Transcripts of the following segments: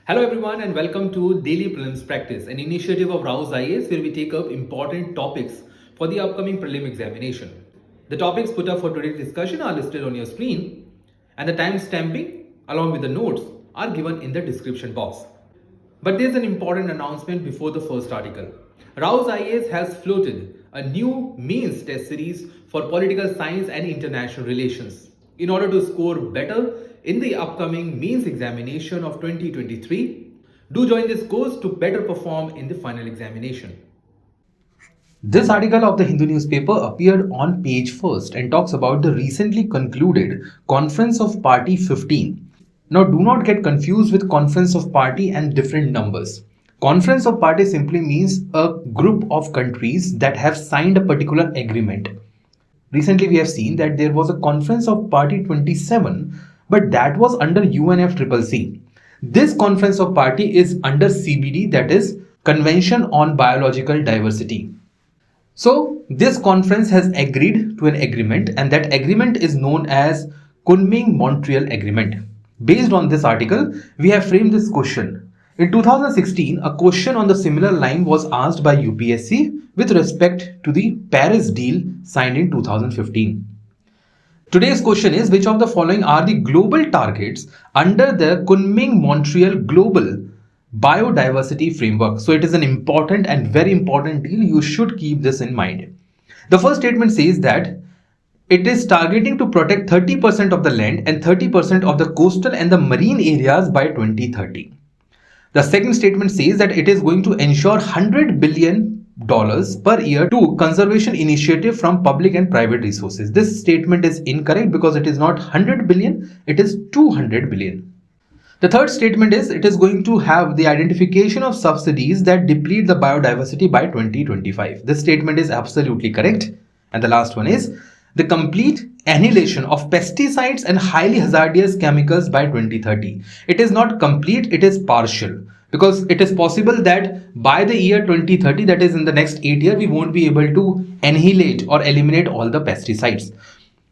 Hello everyone and welcome to Daily Prelims Practice, an initiative of Rouse IAS where we take up important topics for the upcoming prelim examination. The topics put up for today's discussion are listed on your screen and the time stamping along with the notes are given in the description box. But there's an important announcement before the first article. Rouse IAS has floated a new mains test series for political science and international relations. In order to score better in the upcoming mains examination of 2023, do join this course to better perform in the final examination. This article of the Hindu newspaper appeared on page first and talks about the recently concluded Conference of Party 15. Now, do not get confused with Conference of Party and different numbers. Conference of Party simply means a group of countries that have signed a particular agreement. Recently, we have seen that there was a Conference of Party 27, but that was under UNFCCC. This Conference of Party is under CBD, that is Convention on Biological Diversity. So this conference has agreed to an agreement, and that agreement is known as Kunming-Montreal Agreement. Based on this article, we have framed this question. In 2016, a question on the similar line was asked by UPSC with respect to the Paris deal signed in 2015. Today's question is, which of the following are the global targets under the Kunming-Montreal Global Biodiversity Framework? So it is an important and very important deal. You should keep this in mind. The first statement says that it is targeting to protect 30% of the land and 30% of the coastal and the marine areas by 2030. The second statement says that it is going to ensure $100 billion per year to conservation initiative from public and private resources. This statement is incorrect because it is not 100 billion, it is 200 billion. The third statement is it is going to have the identification of subsidies that deplete the biodiversity by 2025. This statement is absolutely correct. And the last one is the complete annihilation of pesticides and highly hazardous chemicals by 2030. It is not complete, it is partial. Because it is possible that by the year 2030, that is in the next 8 years, we won't be able to annihilate or eliminate all the pesticides.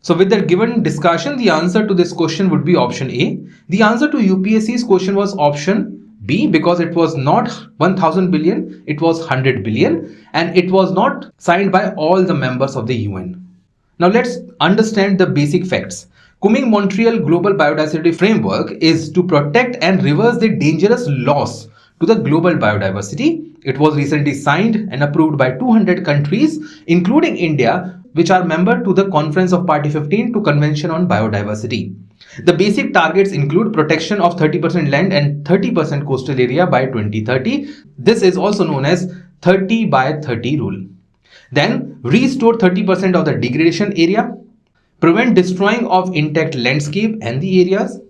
So with the given discussion, the answer to this question would be option A. The answer to UPSC's question was option B, because it was not 1000 billion, it was 100 billion, and it was not signed by all the members of the UN. Now let's understand the basic facts. Kunming-Montreal Global Biodiversity Framework is to protect and reverse the dangerous loss to the global biodiversity. It was recently signed and approved by 200 countries, including India, which are member to the Conference of Party 15 to Convention on Biodiversity. The basic targets include protection of 30% land and 30% coastal area by 2030. This is also known as 30 by 30 rule. Then restore 30% of the degradation area, prevent destroying of intact landscape and the areas,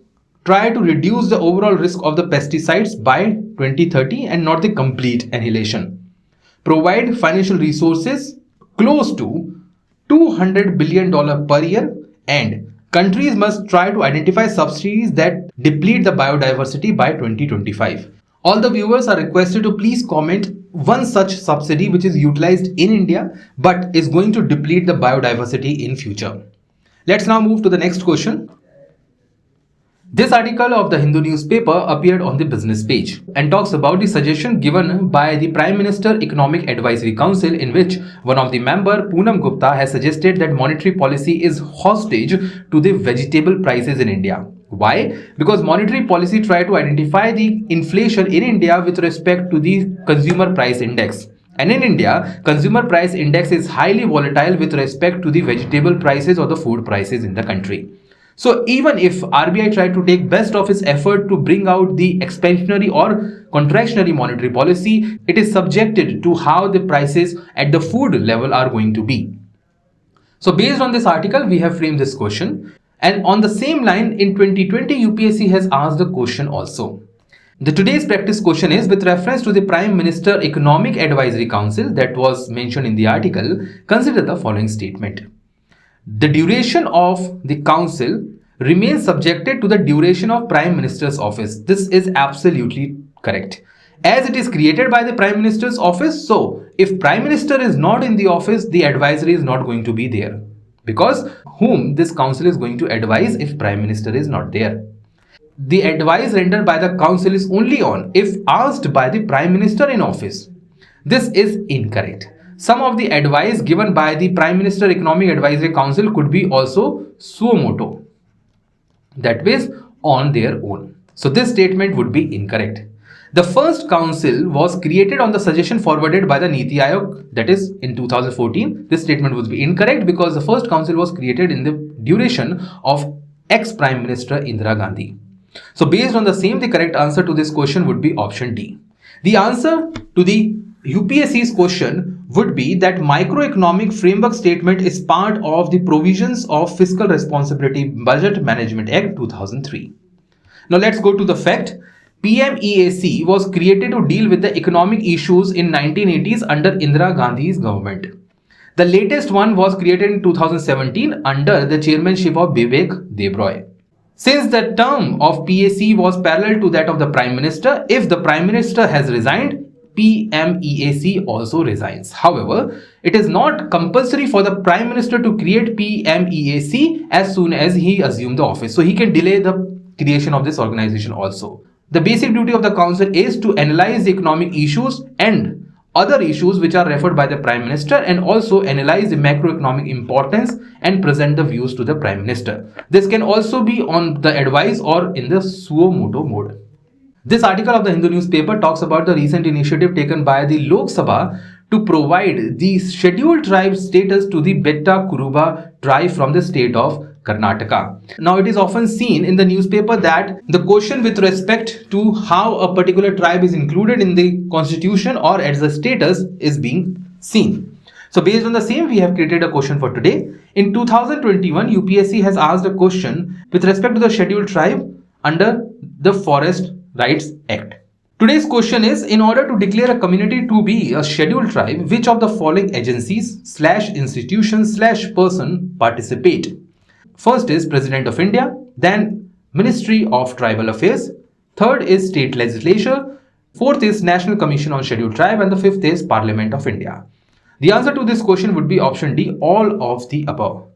try to reduce the overall risk of the pesticides by 2030 and not the complete annihilation, provide financial resources close to $200 billion per year, and countries must try to identify subsidies that deplete the biodiversity by 2025. All the viewers are requested to please comment one such subsidy which is utilized in India but is going to deplete the biodiversity in future. Let's now move to the next question. This article of the Hindu newspaper appeared on the business page and talks about the suggestion given by the Prime Minister Economic Advisory Council, in which one of the member, Poonam Gupta, has suggested that monetary policy is hostage to the vegetable prices in India. Why? Because monetary policy try to identify the inflation in India with respect to the consumer price index. And in India, consumer price index is highly volatile with respect to the vegetable prices or the food prices in the country. So even if RBI tried to take best of its effort to bring out the expansionary or contractionary monetary policy, it is subjected to how the prices at the food level are going to be. So based on this article, we have framed this question. And on the same line, in 2020, UPSC has asked the question also. The today's practice question is with reference to the Prime Minister Economic Advisory Council that was mentioned in the article. Consider the following statement. The duration of the council remains subjected to the duration of Prime Minister's office. This is absolutely correct. As it is created by the Prime Minister's office, so if Prime Minister is not in the office, the advisory is not going to be there. Because whom this council is going to advise if Prime Minister is not there? The advice rendered by the council is only on if asked by the Prime Minister in office. This is incorrect. Some of the advice given by the Prime Minister Economic Advisory Council could be also suo motu, that is on their own. So this statement would be incorrect. The first council was created on the suggestion forwarded by the Niti Aayog, that is in 2014. This statement would be incorrect because the first council was created in the duration of ex-Prime Minister Indira Gandhi. So based on the same, the correct answer to this question would be option D. The answer to the UPSC's question would be that Microeconomic Framework Statement is part of the provisions of Fiscal Responsibility Budget Management Act 2003. Now let's go to the fact. PMEAC was created to deal with the economic issues in 1980s under Indira Gandhi's government. The latest one was created in 2017 under the chairmanship of Bibek Debroy. Since the term of PAC was parallel to that of the Prime Minister, if the Prime Minister has resigned, PMEAC also resigns. However, it is not compulsory for the Prime Minister to create PMEAC as soon as he assumes the office. So he can delay the creation of this organization also. The basic duty of the council is to analyze the economic issues and other issues which are referred by the Prime Minister, and also analyze the macroeconomic importance and present the views to the Prime Minister. This can also be on the advice or in the suo motu mode. This article of the Hindu newspaper talks about the recent initiative taken by the Lok Sabha to provide the scheduled tribe status to the Betta Kuruba tribe from the state of Karnataka. Now it is often seen in the newspaper that the question with respect to how a particular tribe is included in the constitution or as a status is being seen. So based on the same, we have created a question for today. In 2021, UPSC has asked a question with respect to the scheduled tribe under the Forest Rights Act. Today's question is, in order to declare a community to be a scheduled tribe, which of the following agencies / institutions / person participate? First is President of India, then Ministry of Tribal Affairs, third is State Legislature, fourth is National Commission on Scheduled Tribe, and the fifth is Parliament of India. The answer to this question would be option D, all of the above.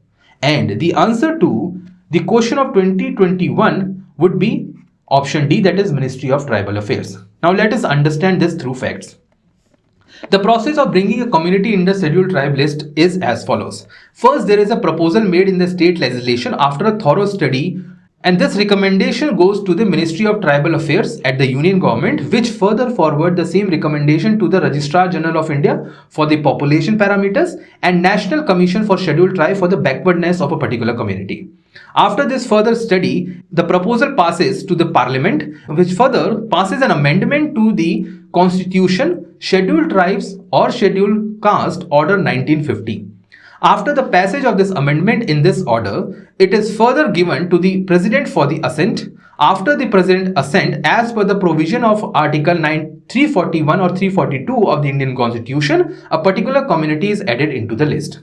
And the answer to the question of 2021 would be option D, that is Ministry of Tribal Affairs. Now let us understand this through facts. The process of bringing a community in the scheduled tribe list is as follows. First, there is a proposal made in the state legislation after a thorough study, and this recommendation goes to the Ministry of Tribal Affairs at the Union Government, which further forward the same recommendation to the Registrar General of India for the population parameters and National Commission for Scheduled Tribe for the backwardness of a particular community. After this further study, the proposal passes to the Parliament, which further passes an amendment to the Constitution, Scheduled Tribes or Scheduled Caste Order 1950. After the passage of this amendment in this order, it is further given to the President for the assent. After the President assent, as per the provision of Article 341 or 342 of the Indian Constitution, a particular community is added into the list.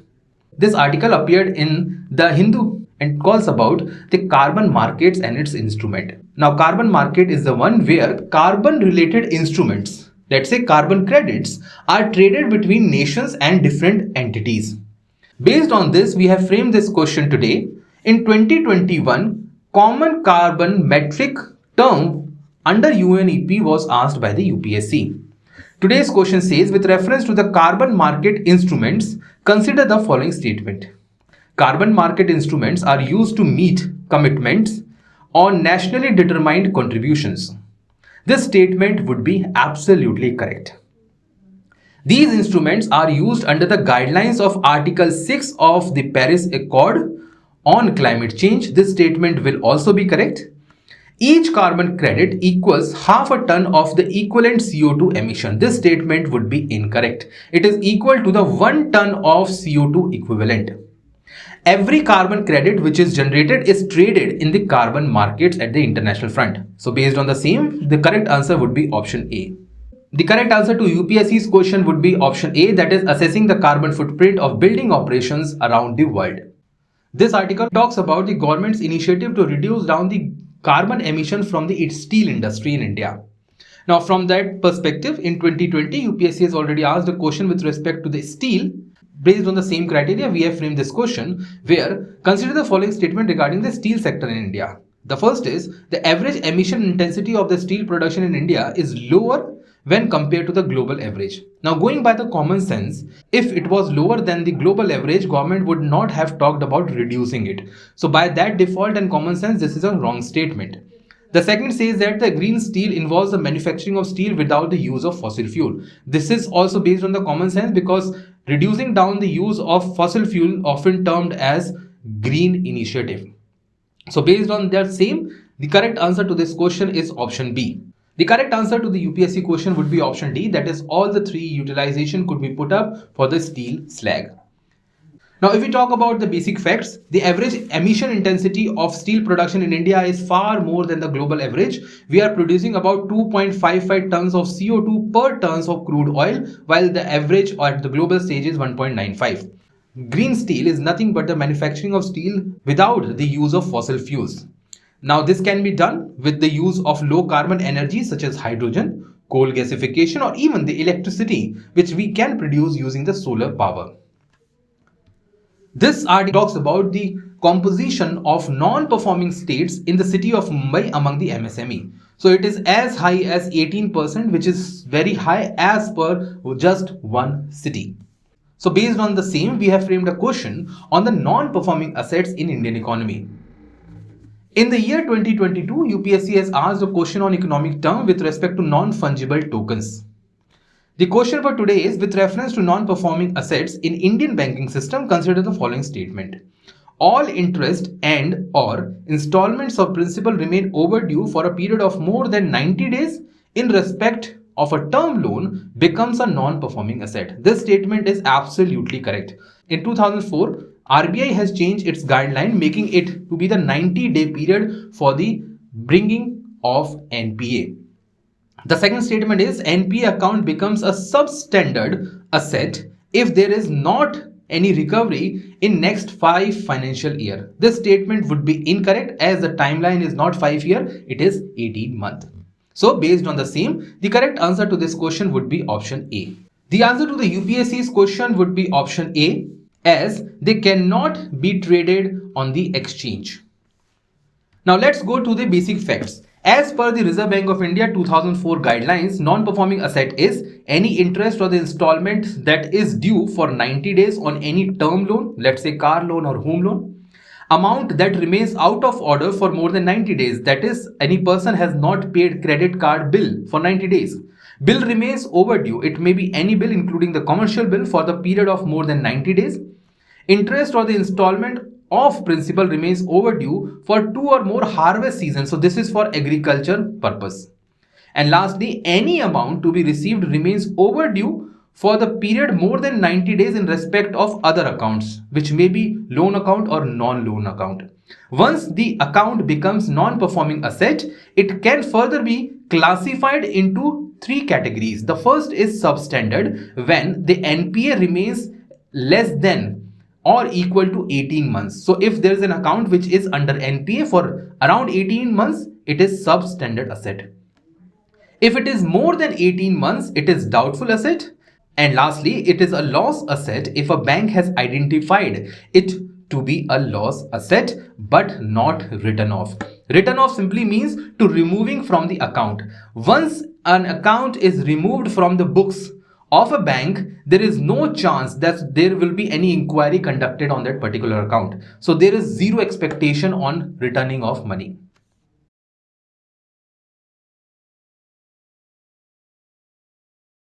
This article appeared in the Hindu and calls about the carbon markets and its instrument. Now, carbon market is the one where carbon related instruments, let's say carbon credits, are traded between nations and different entities. Based on this, we have framed this question today. In 2021, common carbon metric term under UNEP was asked by the UPSC. Today's question says, with reference to the carbon market instruments, consider the following statement. Carbon market instruments are used to meet commitments on nationally determined contributions. This statement would be absolutely correct. These instruments are used under the guidelines of Article 6 of the Paris Accord on climate change. This statement will also be correct. Each carbon credit equals half a ton of the equivalent CO2 emission. This statement would be incorrect. It is equal to the 1 ton of CO2 equivalent. Every carbon credit which is generated is traded in the carbon markets at the international front. So based on the same, the correct answer would be option A. The correct answer to UPSC's question would be option A, that is assessing the carbon footprint of building operations around the world. This article talks about the government's initiative to reduce down the carbon emission from the steel industry in India. Now from that perspective, in 2020, UPSC has already asked a question with respect to the steel. Based on the same criteria, we have framed this question where consider the following statement regarding the steel sector in India. The first is the average emission intensity of the steel production in India is lower when compared to the global average. Now, going by the common sense, if it was lower than the global average, government would not have talked about reducing it. So by that default and common sense, this is a wrong statement. The second says that the green steel involves the manufacturing of steel without the use of fossil fuel. This is also based on the common sense because reducing down the use of fossil fuel often termed as green initiative. So based on that same, the correct answer to this question is option B. The correct answer to the UPSC question would be option D, that is all the three utilization could be put up for the steel slag. Now, if we talk about the basic facts, the average emission intensity of steel production in India is far more than the global average. We are producing about 2.55 tons of CO2 per tons of crude oil, while the average at the global stage is 1.95. Green steel is nothing but the manufacturing of steel without the use of fossil fuels. Now, this can be done with the use of low carbon energy such as hydrogen, coal gasification, or even the electricity, which we can produce using the solar power. This article talks about the composition of non-performing states in the city of Mumbai among the MSME. So it is as high as 18%, which is very high as per just one city. So based on the same, we have framed a question on the non-performing assets in Indian economy. In the year 2022, UPSC has asked a question on economic term with respect to non-fungible tokens. The question for today is, with reference to non-performing assets in Indian banking system, consider the following statement. All interest and or installments of principal remain overdue for a period of more than 90 days in respect of a term loan becomes a non-performing asset. This statement is absolutely correct. In 2004, RBI has changed its guideline, making it to be the 90-day period for the bringing of NPA. The second statement is NPA account becomes a substandard asset if there is not any recovery in next 5 financial year. This statement would be incorrect as the timeline is not 5 year, it is 18 month. So based on the same, the correct answer to this question would be option A. The answer to the UPSC's question would be option A, as they cannot be traded on the exchange. Now let's go to the basic facts. As per the Reserve Bank of India 2004 guidelines, non-performing asset is any interest or the installment that is due for 90 days on any term loan, let's say car loan or home loan. Amount that remains out of order for more than 90 days, that is any person has not paid credit card bill for 90 days. Bill remains overdue, it may be any bill including the commercial bill for the period of more than 90 days. Interest or the installment of principal remains overdue for 2 or more harvest seasons. So this is for agriculture purpose. And lastly, any amount to be received remains overdue for the period more than 90 days in respect of other accounts, which may be loan account or non-loan account. Once the account becomes non-performing asset, it can further be classified into 3 categories. The first is substandard, when the NPA remains less than or equal to 18 months. So if there is an account which is under NPA for around 18 months, it is substandard asset. If it is more than 18 months, it is doubtful asset. And lastly, it is a loss asset if a bank has identified it to be a loss asset but not written off. Written off simply means to removing from the account. Once an account is removed from the books of a bank, there is no chance that there will be any inquiry conducted on that particular account. So there is zero expectation on returning of money.